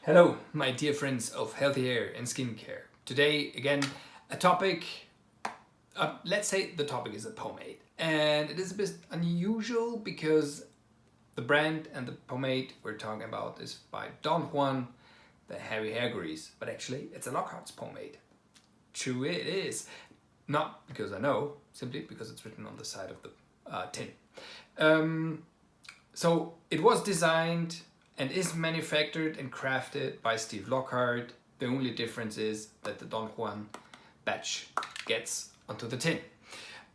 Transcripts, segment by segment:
Hello, my dear friends of healthy hair and skincare. Today, again, a topic, let's say the topic is a pomade. And it is a bit unusual because the brand and the pomade we're talking about is by Don Juan, the heavy hair grease. But actually, it's a Lockhart's pomade. True it is. Not because I know, simply because it's written on the side of the tin. So it was designed and is manufactured and crafted by Steve Lockhart. The only difference is that the Don Juan batch gets onto the tin.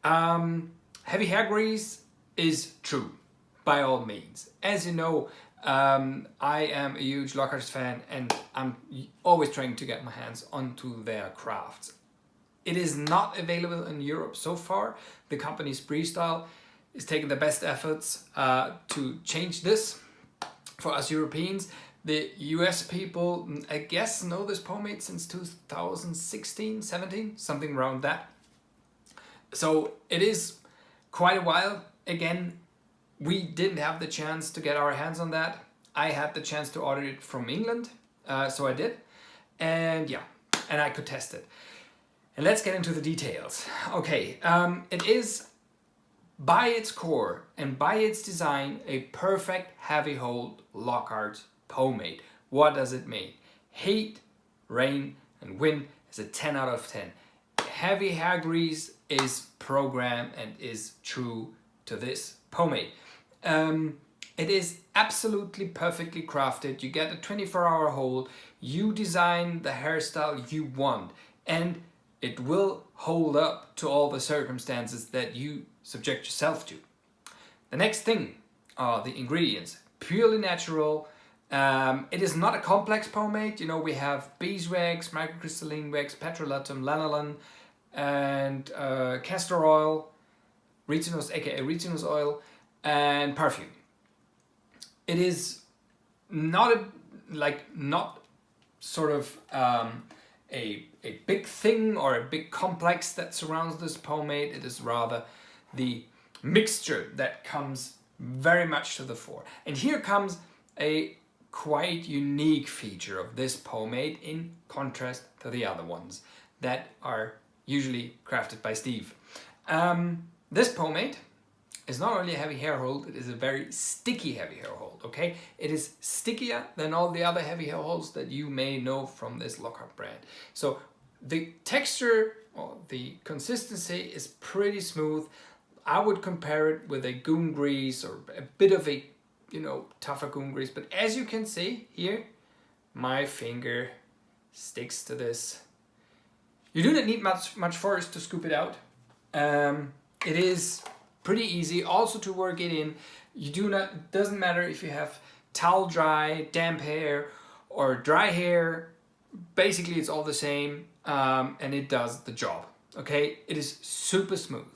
Heavy hair grease is true, by all means. As you know, I am a huge Lockhart fan and I'm always trying to get my hands onto their crafts. It is not available in Europe so far. The company Freestyle is taking the best efforts to change this. For us Europeans, the US people, I guess, know this pomade since 2016, 17, something around that. So it is quite a while. Again, we didn't have the chance to get our hands on that. I had the chance to order it from England, so I did. And yeah, and I could test it. And let's get into the details. Okay, it is by its core and by its design a perfect heavy hold Lockhart pomade. What does it mean? Heat, rain and wind is a 10 out of 10. Heavy hair grease is programmed and is true to this pomade. It is absolutely perfectly crafted. You get a 24-hour hold. You design the hairstyle you want and it will hold up to all the circumstances that you subject yourself to. The next thing are the ingredients. Purely natural. It is not a complex pomade. You know, we have beeswax, microcrystalline wax, petrolatum, lanolin, and castor oil, retinose, aka retinose oil, and perfume. It is not not sort of a big thing or a big complex that surrounds this pomade. It is rather the mixture that comes very much to the fore. And here comes a quite unique feature of this pomade in contrast to the other ones that are usually crafted by Steve. This pomade is not only a heavy hair hold, it is a very sticky heavy hair hold, okay? It is stickier than all the other heavy hair holds that you may know from this Lockhart brand. So the texture or the consistency is pretty smooth. I would compare it with a goon grease or a bit of a, you know, tougher goon grease. But as you can see here, my finger sticks to this. You do not need much force to scoop it out. It is pretty easy also to work it in. It doesn't matter if you have towel dry, damp hair or dry hair. Basically it's all the same and it does the job. Okay, it is super smooth.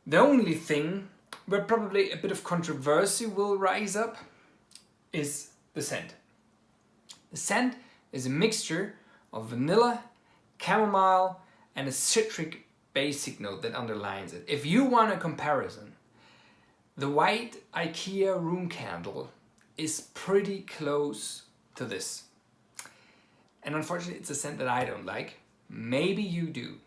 The only thing where probably a bit of controversy will rise up is the scent. The scent is a mixture of vanilla, chamomile and a citric basic note that underlines it. If you want a comparison, the white IKEA room candle is pretty close to this. And unfortunately it's a scent that I don't like. Maybe you do.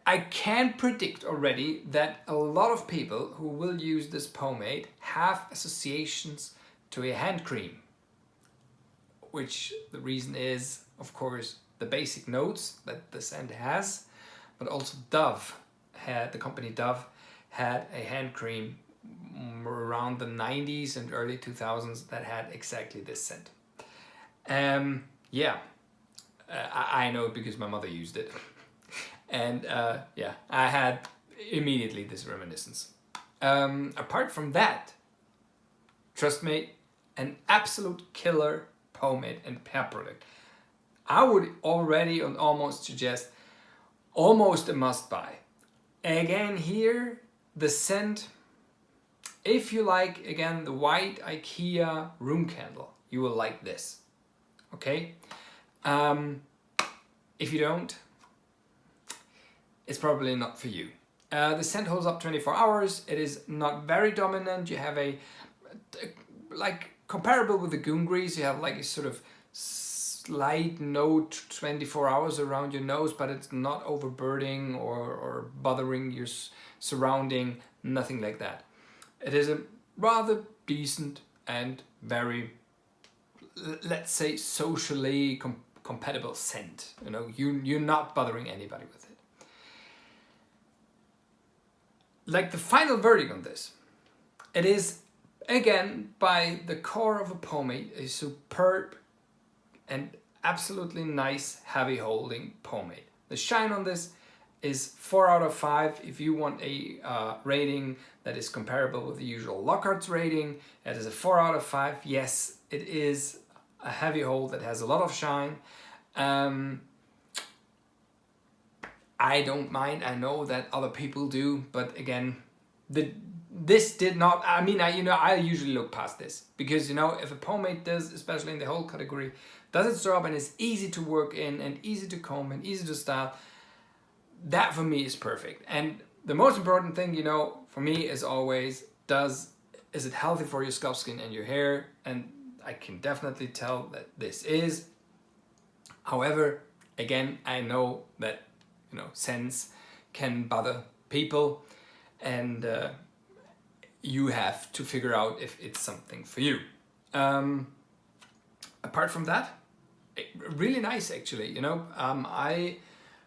I can predict already that a lot of people who will use this pomade have associations to a hand cream. Which the reason is, of course, the basic notes that the scent has, but also the company Dove had a hand cream around the 90s and early 2000s that had exactly this scent. Yeah, I know it because my mother used it. And yeah, I had immediately this reminiscence. Apart from that, trust me, an absolute killer pomade and hair product. I would already almost suggest almost a must buy. Again here, the scent, if you like, again, the white IKEA room candle, you will like this. Okay? If you don't, it's probably not for you. The scent holds up 24 hours. It is not very dominant. You have like comparable with the goon grease. You have like a sort of slight note 24 hours around your nose, but it's not overburdening or bothering your surrounding, nothing like that. It is a rather decent and very, let's say, socially compatible scent. You know, you're not bothering anybody with it. Like the final verdict on this, it is again by the core of a pomade, a superb and absolutely nice heavy holding pomade. The shine on this is 4 out of 5. If you want a rating that is comparable with the usual Lockhart's rating, it is a 4 out of 5. Yes, it is a heavy hold that has a lot of shine. I don't mind. I know that other people do, but again, this did not. I mean, I usually look past this because if a pomade does, especially in the whole category, does its job and is easy to work in and easy to comb and easy to style, that for me is perfect. And the most important thing, for me is always, is it healthy for your scalp, skin, and your hair? And I can definitely tell that this is. However, again, I know that scents can bother people, and you have to figure out if it's something for you. Apart from that, really nice actually.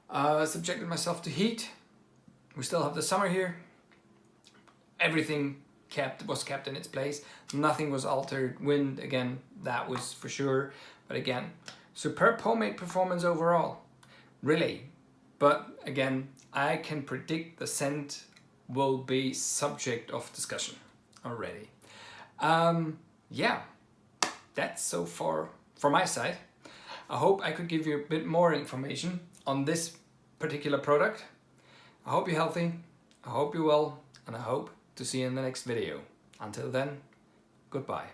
I subjected myself to heat. We still have the summer here. Everything was kept in its place. Nothing was altered. Wind, again, that was for sure. But again, superb pomade performance overall. Really. But again, I can predict the scent will be subject of discussion already. Yeah, that's so far from my side. I hope I could give you a bit more information on this particular product. I hope you're healthy, I hope you're well, and I hope to see you in the next video. Until then, goodbye.